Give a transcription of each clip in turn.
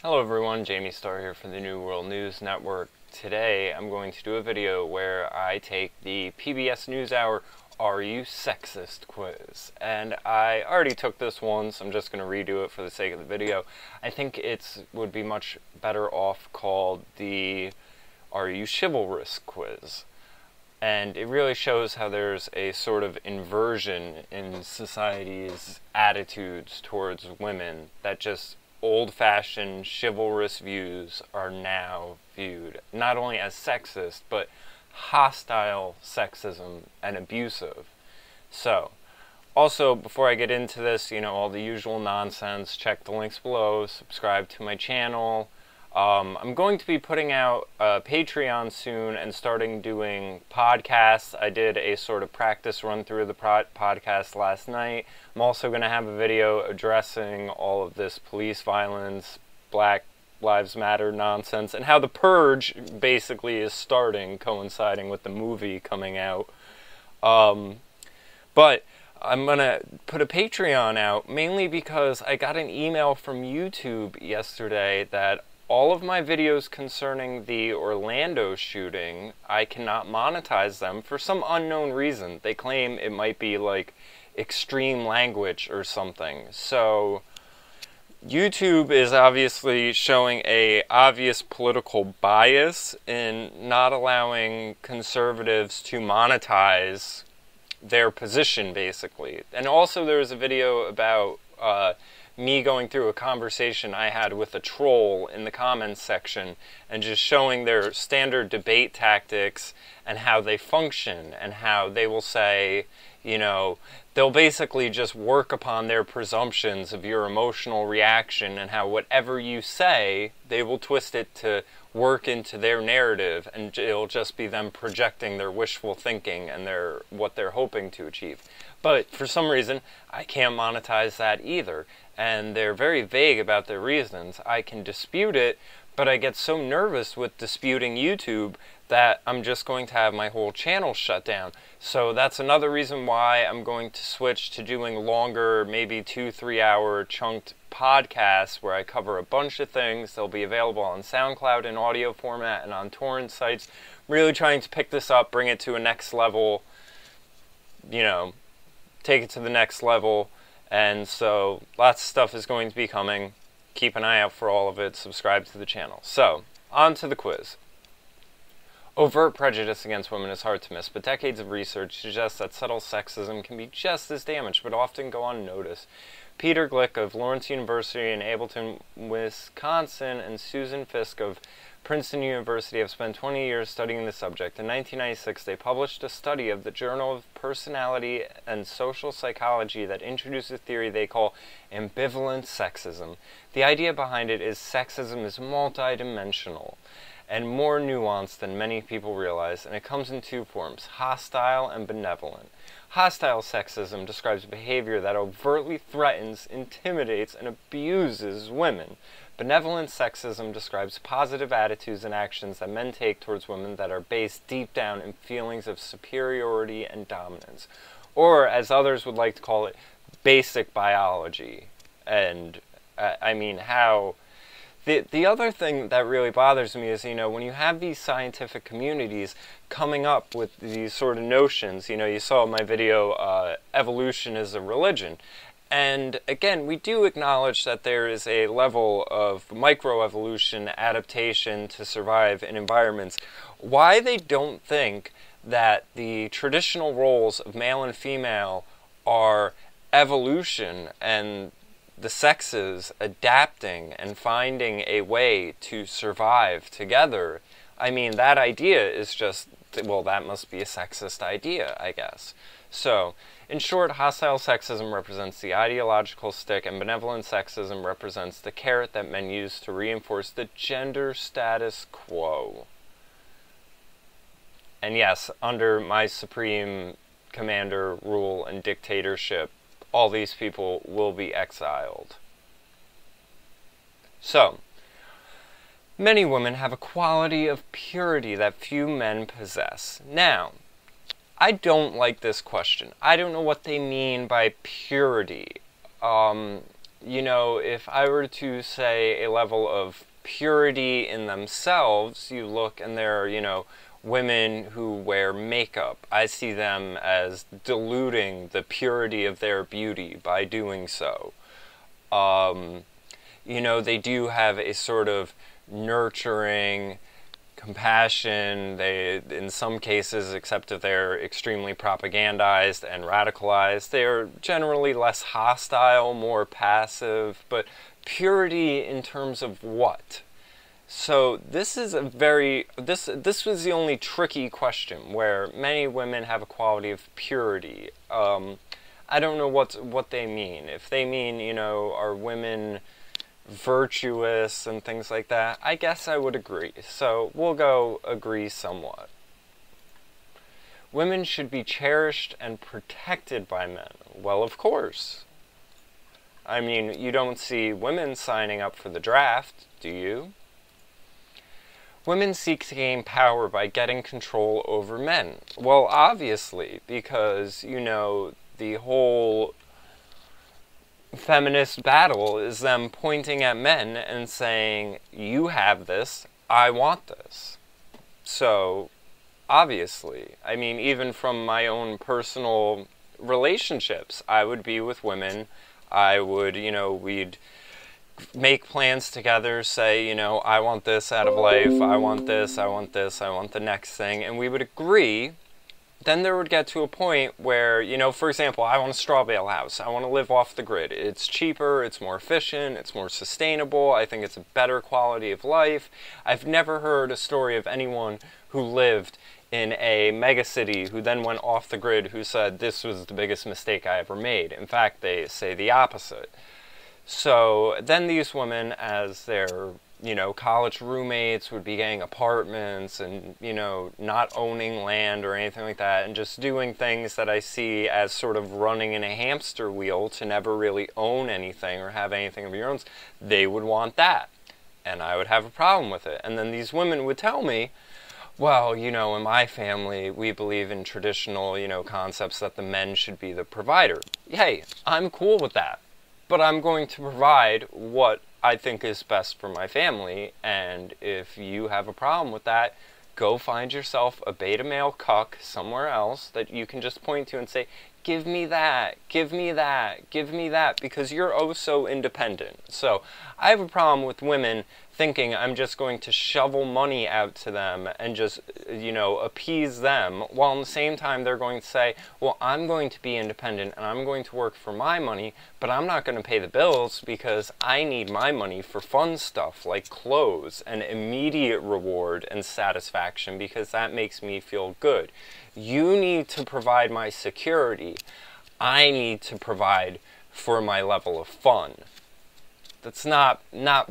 Hello everyone, JamieStarr here from the New World News Network. Today I'm going to do a video where I take the PBS NewsHour Are You Sexist quiz. And I already took this once, I'm just going to redo it for the sake of the video. I think it would be much better off called the Are You Chivalrous quiz. And it really shows how there's a sort of inversion in society's attitudes towards women, that just old-fashioned chivalrous views are now viewed not only as sexist, but hostile sexism and abusive. So, also, before I get into this, all the usual nonsense, check the links below, subscribe to my channel. I'm going to be putting out a Patreon soon and starting doing podcasts. I did a sort of practice run through the podcast last night. I'm also going to have a video addressing all of this police violence, Black Lives Matter nonsense, and how the purge basically is starting, coinciding with the movie coming out. But I'm going to put a Patreon out mainly because I got an email from YouTube yesterday that all of my videos concerning the Orlando shooting, I cannot monetize them for some unknown reason. They claim it might be like extreme language or something. So YouTube is obviously showing a obvious political bias in not allowing conservatives to monetize their position, basically. And also there was a video about me going through a conversation I had with a troll in the comments section and just showing their standard debate tactics and how they function, and how they will say, they'll basically just work upon their presumptions of your emotional reaction, and how whatever you say, they will twist it to work into their narrative, and it'll just be them projecting their wishful thinking and what they're hoping to achieve. But for some reason, I can't monetize that either. And they're very vague about their reasons. I can dispute it, but I get so nervous with disputing YouTube that I'm just going to have my whole channel shut down. So that's another reason why I'm going to switch to doing longer, maybe 2-3 hour chunked podcasts where I cover a bunch of things. They'll be available on Soundcloud in audio format and on torrent sites. Really trying to pick this up, bring it to a next level, take it to the next level. And so lots of stuff is going to be coming. Keep an eye out for all of it. Subscribe to the channel. So, on to the quiz. Overt prejudice against women is hard to miss, but decades of research suggests that subtle sexism can be just as damaged, but often go unnoticed. Peter Glick of Lawrence University in Ableton, Wisconsin, and Susan Fisk of Princeton University have spent 20 years studying the subject. In 1996, they published a study of the Journal of Personality and Social Psychology that introduced a theory they call ambivalent sexism. The idea behind it is sexism is multidimensional and more nuanced than many people realize, and it comes in two forms, hostile and benevolent. Hostile sexism describes behavior that overtly threatens, intimidates, and abuses women. Benevolent sexism describes positive attitudes and actions that men take towards women that are based deep down in feelings of superiority and dominance. Or, as others would like to call it, basic biology. And, The other thing that really bothers me is, when you have these scientific communities coming up with these sort of notions, you saw my video, Evolution is a Religion. And again, we do acknowledge that there is a level of microevolution, adaptation to survive in environments. Why they don't think that the traditional roles of male and female are evolution and the sexes adapting and finding a way to survive together, that idea is just, well, that must be a sexist idea, I guess. So, in short, hostile sexism represents the ideological stick, and benevolent sexism represents the carrot that men use to reinforce the gender status quo. And yes, under my supreme commander rule and dictatorship, all these people will be exiled. So, many women have a quality of purity that few men possess. Now, I don't like this question. I don't know what they mean by purity. you know, if I were to say a level of purity in themselves, you look and there are, you know, women who wear makeup. I see them as diluting the purity of their beauty by doing so. You know, they do have a sort of nurturing compassion. They, in some cases, except if they're extremely propagandized and radicalized, they are generally less hostile, more passive, but purity in terms of what? So this is a very, this was the only tricky question, where many women have a quality of purity. I don't know what they mean. If they mean, you know, are women virtuous and things like that, I guess I would agree. So we'll go agree somewhat. Women should be cherished and protected by men. Well, of course. I mean, you don't see women signing up for the draft, do you? Women seek to gain power by getting control over men. Well, obviously, because, you know, the whole feminist battle is them pointing at men and saying, you have this, I want this. So, obviously, I mean, even from my own personal relationships, I would be with women, I would, you know, we'd make plans together, say, you know, I want this out of life, I want this, I want this, I want the next thing, and we would agree. Then there would get to a point where, you know, for example, I want a straw bale house. I want to live off the grid. It's cheaper, it's more efficient, it's more sustainable. I think it's a better quality of life. I've never heard a story of anyone who lived in a megacity who then went off the grid who said, this was the biggest mistake I ever made. In fact, they say the opposite. So then these women, as their, you know, college roommates, would be getting apartments and, you know, not owning land or anything like that, and just doing things that I see as sort of running in a hamster wheel to never really own anything or have anything of your own. They would want that, and I would have a problem with it. And then these women would tell me, well, you know, in my family, we believe in traditional, you know, concepts that the men should be the provider. Hey, I'm cool with that. But I'm going to provide what I think is best for my family, and if you have a problem with that, go find yourself a beta male cuck somewhere else that you can just point to and say, give me that, give me that, give me that, because you're oh so independent. So I have a problem with women thinking I'm just going to shovel money out to them and just, you know, appease them, while at the same time they're going to say, well, I'm going to be independent and I'm going to work for my money, but I'm not going to pay the bills because I need my money for fun stuff like clothes and immediate reward and satisfaction because that makes me feel good. You need to provide my security. I need to provide for my level of fun. That's not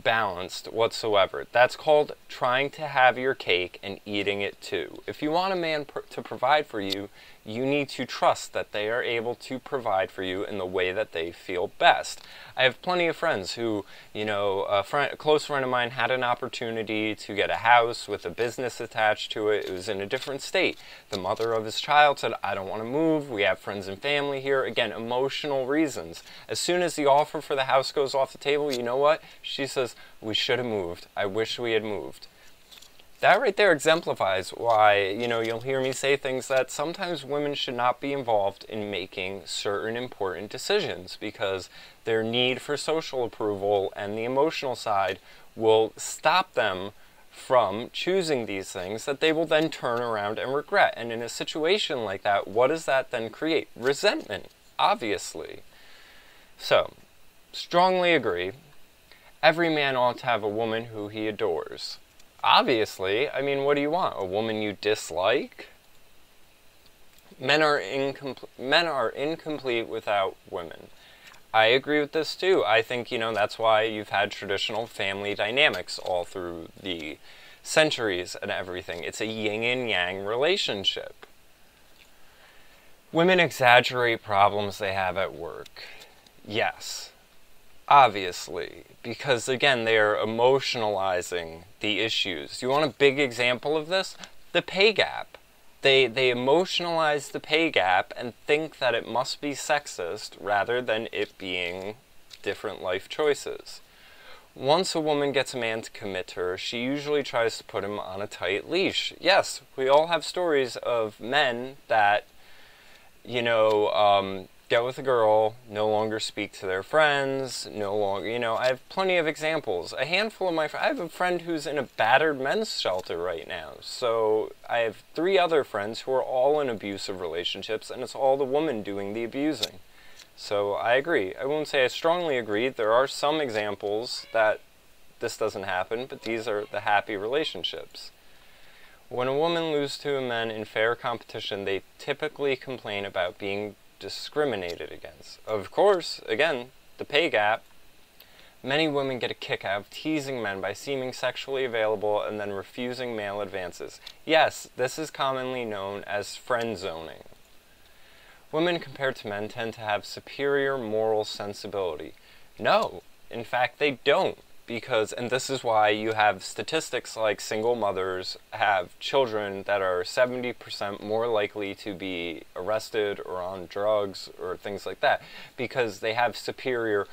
balanced whatsoever. That's called trying to have your cake and eating it too. If you want a man to provide for you, you need to trust that they are able to provide for you in the way that they feel best. I have plenty of friends who, you know, a close friend of mine had an opportunity to get a house with a business attached to it. It was in a different state. The mother of his child said, I don't want to move. We have friends and family here. Again, emotional reasons. As soon as the offer for the house goes off the table, you know what? She says, we should have moved. I wish we had moved. That right there exemplifies why, you know, you'll hear me say things that sometimes women should not be involved in making certain important decisions because their need for social approval and the emotional side will stop them from choosing these things that they will then turn around and regret. And in a situation like that, what does that then create? Resentment, obviously. So, strongly agree. Every man ought to have a woman who he adores. Obviously, I mean, what do you want? A woman you dislike? Men are incomplete without women. I agree with this too. I think, you know, that's why you've had traditional family dynamics all through the centuries and everything. It's a yin and yang relationship. Women exaggerate problems they have at work. Yes. Obviously, because again, they are emotionalizing the issues. You want a big example of this? The pay gap. They emotionalize the pay gap and think that it must be sexist rather than it being different life choices. Once a woman gets a man to commit to her, she usually tries to put him on a tight leash. Yes, we all have stories of men that, you know, get with a girl, no longer speak to their friends, no longer, you know, I have plenty of examples. A handful of my friends, I have a friend who's in a battered men's shelter right now. So I have 3 other friends who are all in abusive relationships, and it's all the woman doing the abusing. So I agree. I won't say I strongly agree. There are some examples that this doesn't happen, but these are the happy relationships. When a woman loses to a man in fair competition, they typically complain about being discriminated against. Of course, again, the pay gap. Many women get a kick out of teasing men by seeming sexually available and then refusing male advances. Yes, this is commonly known as friend zoning. Women compared to men tend to have superior moral sensibility. No, in fact they don't. Because, and this is why you have statistics like single mothers have children that are 70% more likely to be arrested or on drugs or things like that, because they have superior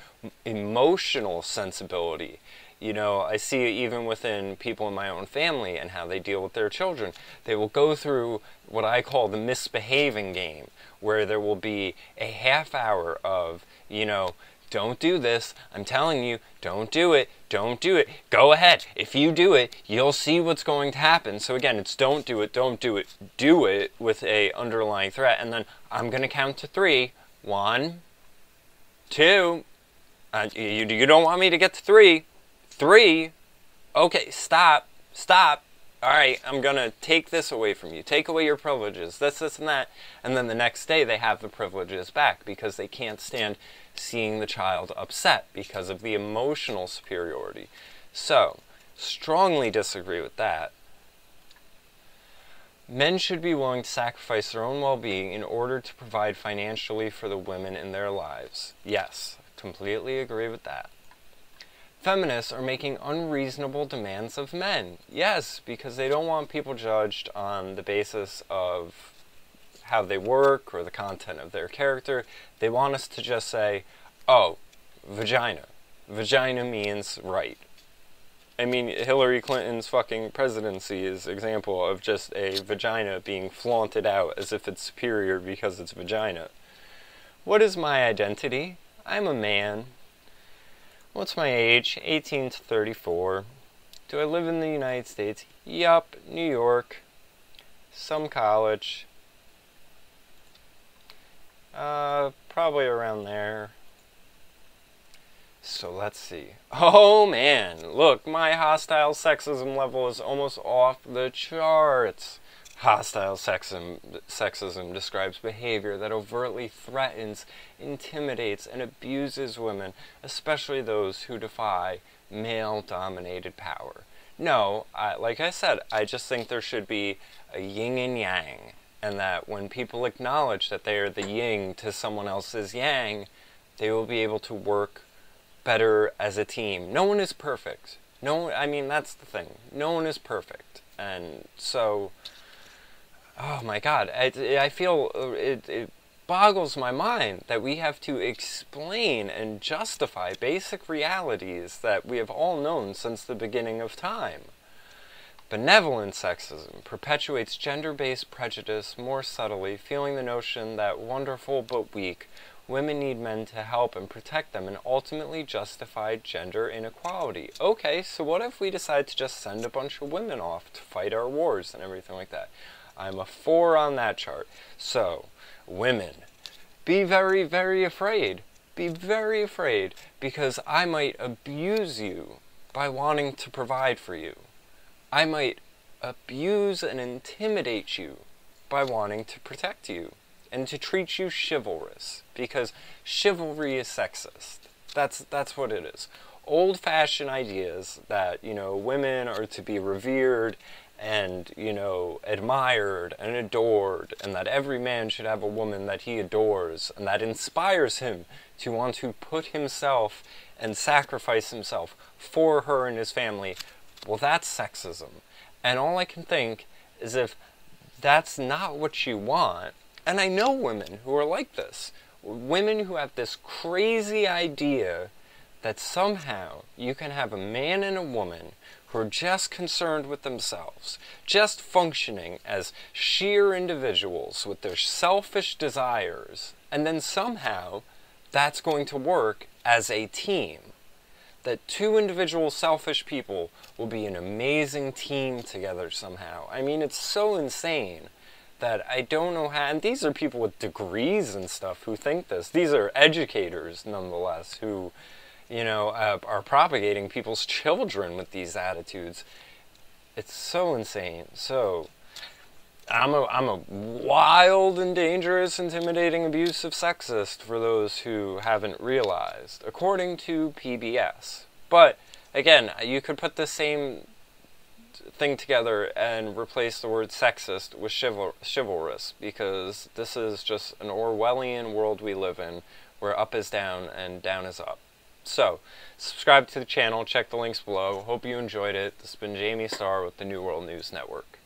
emotional sensibility. You know, I see it even within people in my own family and how they deal with their children. They will go through what I call the misbehaving game, where there will be a half hour of, you know, don't do this, I'm telling you, don't do it, don't do it, go ahead, if you do it, you'll see what's going to happen. So again, it's don't do it, do it with a underlying threat, and then I'm going to count to 3, 1, 2, you don't want me to get to 3, 3, okay, stop, alright, I'm going to take this away from you, take away your privileges, this, and that, and then the next day they have the privileges back because they can't stand seeing the child upset because of the emotional superiority. So, strongly disagree with that. Men should be willing to sacrifice their own well-being in order to provide financially for the women in their lives. Yes, completely agree with that. Feminists are making unreasonable demands of men. Yes, because they don't want people judged on the basis of how they work or the content of their character. They want us to just say, oh, vagina. Vagina means right. I mean, Hillary Clinton's fucking presidency is an example of just a vagina being flaunted out as if it's superior because it's vagina. What is my identity? I'm a man. What's my age? 18 to 34. Do I live in the United States? Yup, New York. Some college. Probably around there. So let's see. Oh man, look, my hostile sexism level is almost off the charts. Hostile sexism describes behavior that overtly threatens, intimidates, and abuses women, especially those who defy male-dominated power. No, like I said, I just think there should be a yin and yang. And that when people acknowledge that they are the yin to someone else's yang, they will be able to work better as a team. No one is perfect. I mean, that's the thing. No one is perfect. And so, oh my God, I feel it boggles my mind that we have to explain and justify basic realities that we have all known since the beginning of time. Benevolent sexism perpetuates gender-based prejudice more subtly, fueling the notion that wonderful but weak, women need men to help and protect them and ultimately justify gender inequality. Okay, so what if we decide to just send a bunch of women off to fight our wars and everything like that? I'm a 4 on that chart. So, women, be very, very afraid. Be very afraid because I might abuse you by wanting to provide for you. I might abuse and intimidate you by wanting to protect you and to treat you chivalrous, because chivalry is sexist. That's what it is. Old-fashioned ideas that, you know, women are to be revered and, you know, admired and adored, and that every man should have a woman that he adores and that inspires him to want to put himself and sacrifice himself for her and his family. Well, that's sexism. And all I can think is if that's not what you want, and I know women who are like this, women who have this crazy idea that somehow you can have a man and a woman who are just concerned with themselves, just functioning as sheer individuals with their selfish desires, and then somehow that's going to work as a team. That two individual selfish people will be an amazing team together somehow. I mean, it's so insane that I don't know how, and these are people with degrees and stuff who think this. These are educators, nonetheless, who, you know, are propagating people's children with these attitudes. It's so insane. So, I'm a wild and dangerous, intimidating, abusive sexist for those who haven't realized, according to PBS. But, again, you could put the same thing together and replace the word sexist with chivalrous, because this is just an Orwellian world we live in, where up is down and down is up. So, subscribe to the channel, check the links below. Hope you enjoyed it. This has been JamieStarr with the New World News Network.